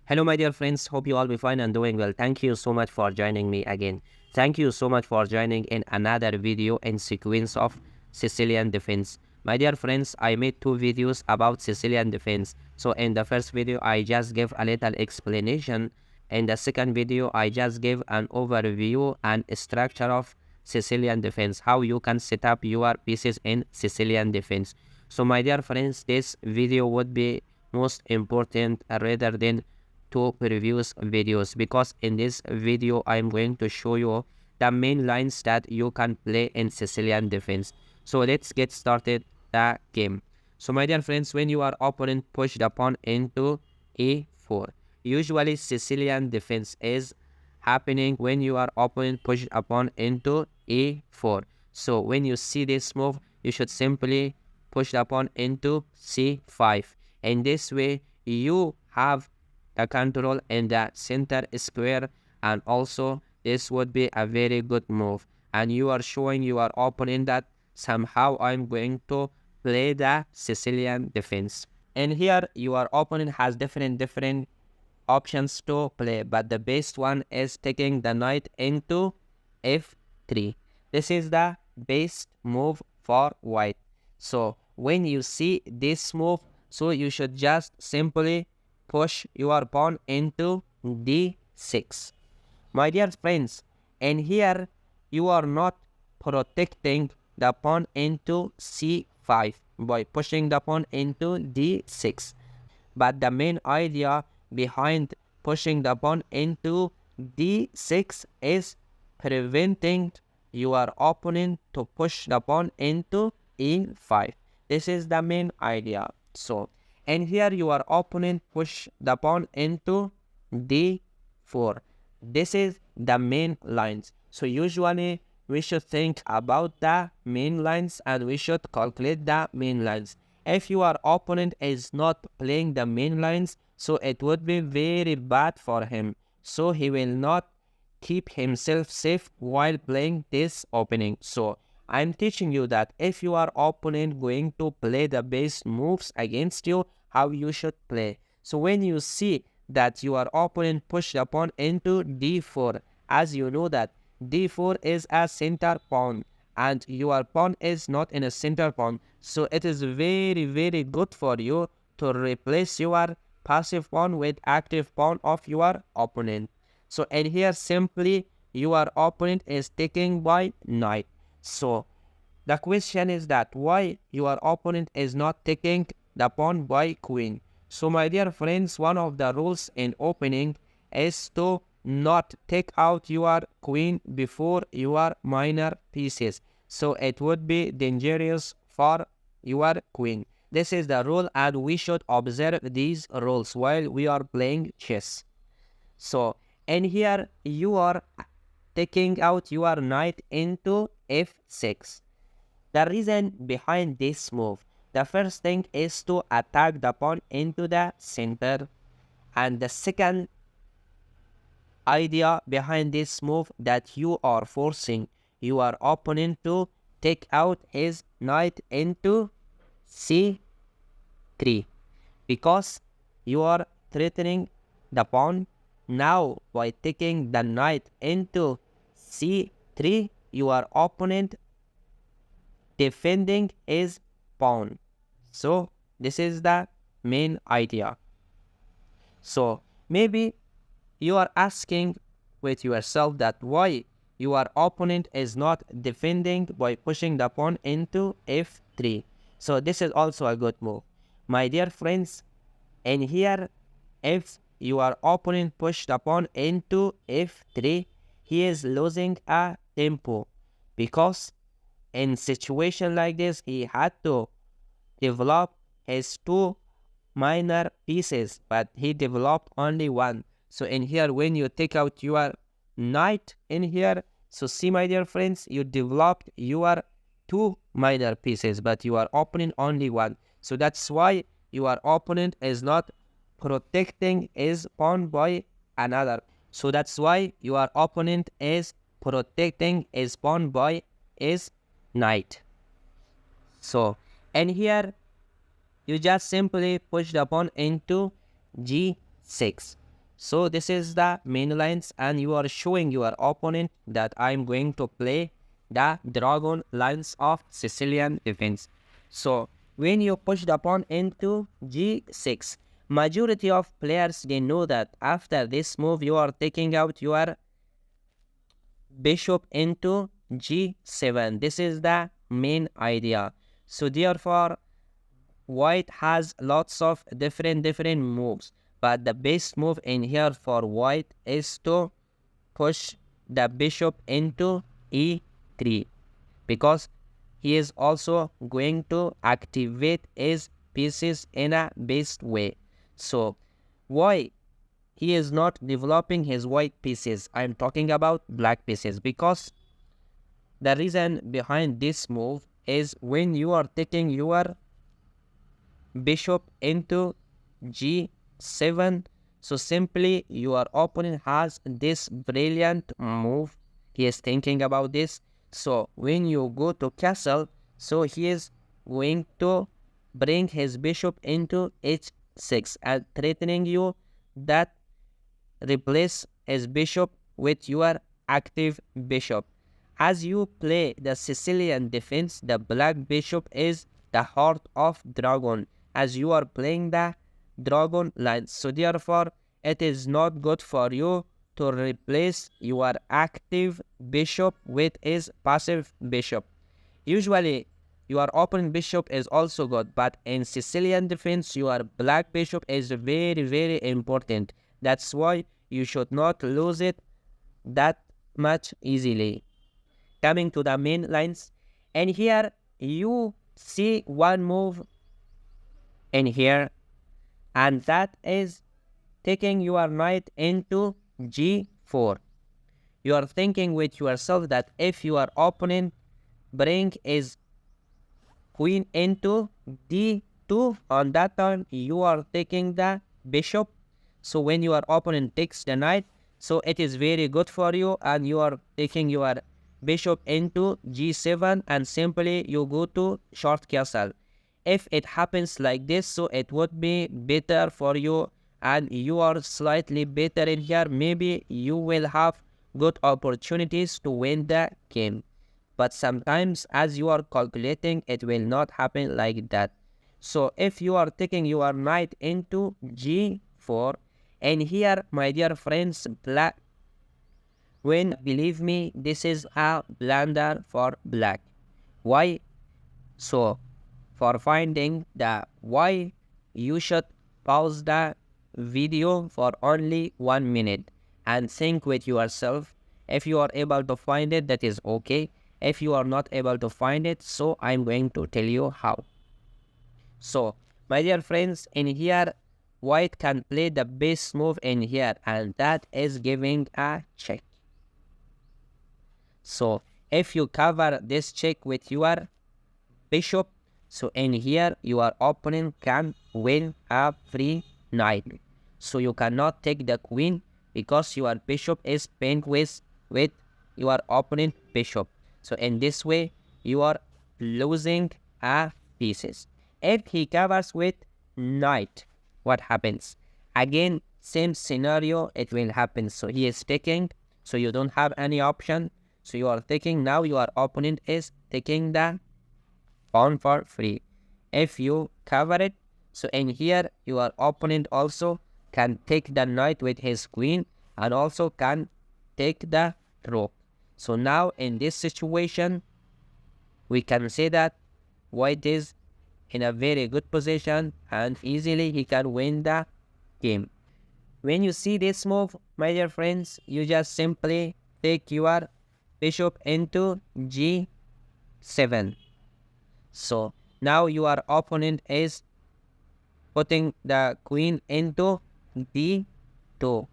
Hello, my dear friends. Hope you all be fine and doing well. Thank you so much for joining me again. Thank you so much for joining in another video in sequence of Sicilian Defense. My dear friends, I made two videos about Sicilian Defense. So in the first video, I just gave a little explanation. In the second video, I just gave an overview and structure of Sicilian Defense, how you can set up your pieces in Sicilian Defense. So my dear friends, this video would be most important rather than two previous videos, because in this video I'm going to show you the main lines that you can play in Sicilian Defense. So let's get started the game. So my dear friends, when your opponent push the pawn into e4, usually Sicilian Defense is happening when your opponent push a pawn into e4. So when you see this move, you should simply push the pawn into c5. In this way, you have the control in the center square, and also this would be a very good move, and you are showing your opponent that somehow I'm going to play the Sicilian Defense. And here your opponent has different options to play, but the best one is taking the knight into f3. This is the best move for white. So when you see this move, so you should just simply push your pawn into d6. My dear friends, and here you are not protecting the pawn into c5 by pushing the pawn into d6. But the main idea behind pushing the pawn into d6 is preventing your opponent to push the pawn into e5. This is the main idea. So, and here your opponent push the pawn into d4. This is the main lines. So usually we should think about the main lines and we should calculate the main lines. If your opponent is not playing the main lines, so it would be very bad for him. So he will not keep himself safe while playing this opening. So I'm teaching you that if your opponent going to play the base moves against you, how you should play. So when you see that your opponent push the pawn into d4, as you know that d4 is a center pawn and your pawn is not in a center pawn, so it is very good for you to replace your passive pawn with active pawn of your opponent. So and here simply your opponent is taking by knight. So the question is that why your opponent is not taking the pawn by queen. So my dear friends, one of the rules in opening is to not take out your queen before your minor pieces. So it would be dangerous for your queen. This is the rule, and we should observe these rules while we are playing chess. So and here you are taking out your knight into f6. The reason behind this move, the first thing is to attack the pawn into the center, and the second idea behind this move that you are forcing your opponent to take out his knight into c3, because you are threatening the pawn. Now by taking the knight into c3, your opponent defending his pawn. So this is the main idea. So maybe you are asking with yourself that why your opponent is not defending by pushing the pawn into f3. So this is also a good move, my dear friends. And here, if your opponent push the pawn into f3, he is losing a tempo, because in situation like this he had to develop his two minor pieces, but he developed only one. So in here, when you take out your knight in here, so see my dear friends, you developed your two minor pieces, but your opponent only one. So that's why your opponent is not protecting his pawn by another. So that's why your opponent is protecting his pawn by his knight. So and here you just simply push the pawn into g6. So this is the main lines, and you are showing your opponent that I'm going to play the dragon lines of Sicilian defense. So when you push the pawn into g6, majority of players, they know that after this move you are taking out your bishop into g7. This is the main idea. So therefore white has lots of different moves, but the best move in here for white is to push the bishop into e3, because he is also going to activate his pieces in a best way. So why he is not developing his white pieces? I'm talking about black pieces, because the reason behind this move is when you are taking your bishop into g7, so simply your opponent has this brilliant move. He is thinking about this. So when you go to castle, so he is going to bring his bishop into h6 and threatening you that replace his bishop with your active bishop. As you play the Sicilian defense, the black bishop is the heart of dragon, as you are playing the dragon lines. So therefore, it is not good for you to replace your active bishop with his passive bishop. Usually, your open bishop is also good, but in Sicilian defense, your black bishop is very important. That's why you should not lose it that much easily. Coming to the main lines, and here you see one move in here, and that is taking your knight into g4. You are thinking with yourself that if your opponent bring his queen into d2, on that time you are taking the bishop. So when your opponent takes the knight, so it is very good for you, and you are taking your bishop into g7, and simply you go to short castle. If it happens like this, so it would be better for you, and you are slightly better in here. Maybe you will have good opportunities to win the game, but sometimes as you are calculating, it will not happen like that. So if you are taking your knight into g4, and here, my dear friends, black, when believe me, this is a blunder for black. Why? So for finding the why, you should pause the video for only 1 minute and think with yourself. If you are able to find it, that is okay. If you are not able to find it, so I'm going to tell you how. So my dear friends, in here white can play the best move in here, and that is giving a check. So if you cover this check with your bishop, so in here your opponent can win a free knight. So you cannot take the queen because your bishop is pinned with your opponent bishop. So in this way you are losing a pieces. If he covers with knight, what happens? Again, same scenario, it will happen. So he is taking, so you don't have any option. So you are taking, now your opponent is taking the pawn for free. If you cover it, so in here your opponent also can take the knight with his queen, and also can take the rook. So now in this situation, we can say that white is in a very good position, and easily he can win the game. When you see this move, my dear friends, you just simply take your bishop into g7. So now your opponent is putting the queen into d2,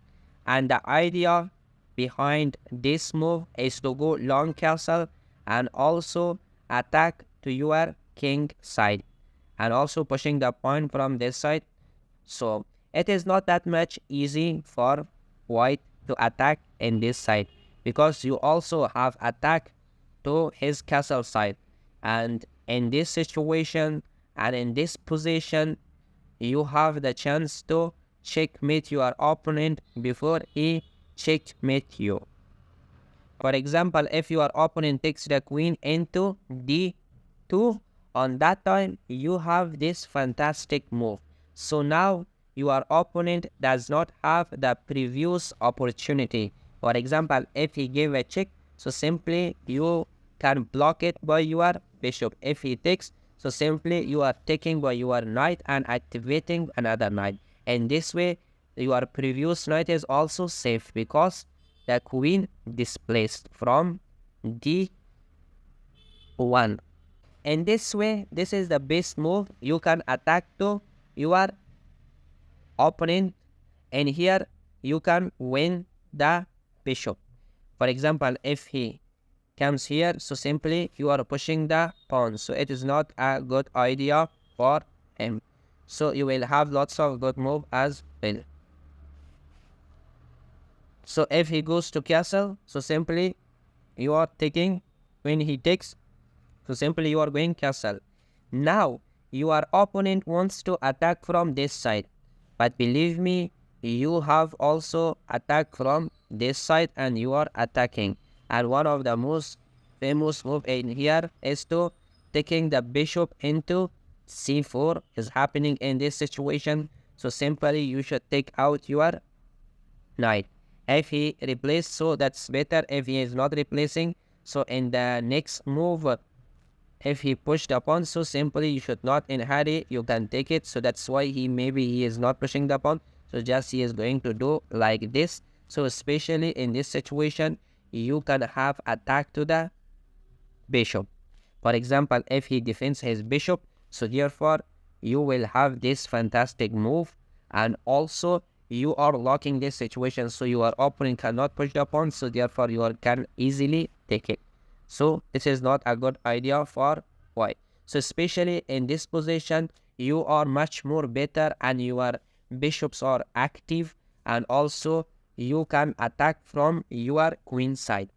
and the idea behind this move is to go long castle and also attack to your king side, and also pushing the pawn from this side. So it is not that much easy for white to attack in this side, because you also have attack to his castle side, and in this situation and in this position you have the chance to checkmate your opponent before he checkmate you. For example, if your opponent takes the queen into d2, on that time you have this fantastic move. So now your opponent does not have the previous opportunity. For example, if he gave a check, so simply you can block it by your bishop. If he takes, so simply you are taking by your knight and activating another knight. And this way your previous knight is also safe because the queen displaced from d1. And this way, this is the best move. You can attack to your opponent, and here you can win the bishop. For example, if he comes here, so simply you are pushing the pawn, so it is not a good idea for him. So you will have lots of good move as well. So if he goes to castle, so simply you are taking. When he takes, so simply you are going castle. Now your opponent wants to attack from this side, but believe me, you have also attack from this side and you are attacking. And one of the most famous move in here is to taking the bishop into c4 is happening in this situation. So simply you should take out your knight. If he replaces, so that's better. If he is not replacing, so in the next move, if he pushed the pawn, so simply you should not in hurry, you can take it. So that's why maybe he is not pushing the pawn, so just he is going to do like this. So especially in this situation, you can have attack to the bishop. For example, if he defends his bishop, so therefore you will have this fantastic move, and also you are locking this situation, so your opponent cannot push the pawn, so therefore you can easily take it. So this is not a good idea for white. So especially in this position, you are much more better and your bishops are active, and also you can attack from your queen side.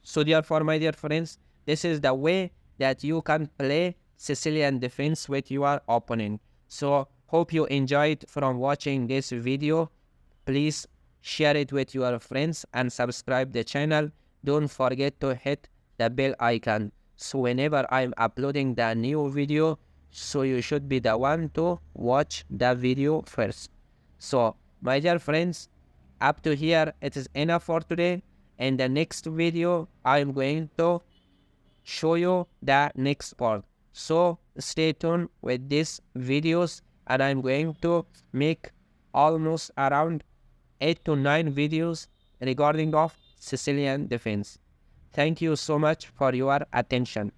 So therefore, my dear friends, this is the way that you can play Sicilian defense with your opponent. So hope you enjoyed from watching this video. Please share it with your friends and subscribe the channel. Don't forget to hit the bell icon, so whenever I'm uploading the new video, so you should be the one to watch the video first. So my dear friends, up to here it is enough for today. In the next video I'm going to show you the next part, so stay tuned with these videos, and I'm going to make almost around 8 to 9 videos regarding of Sicilian defense. Thank you so much for your attention.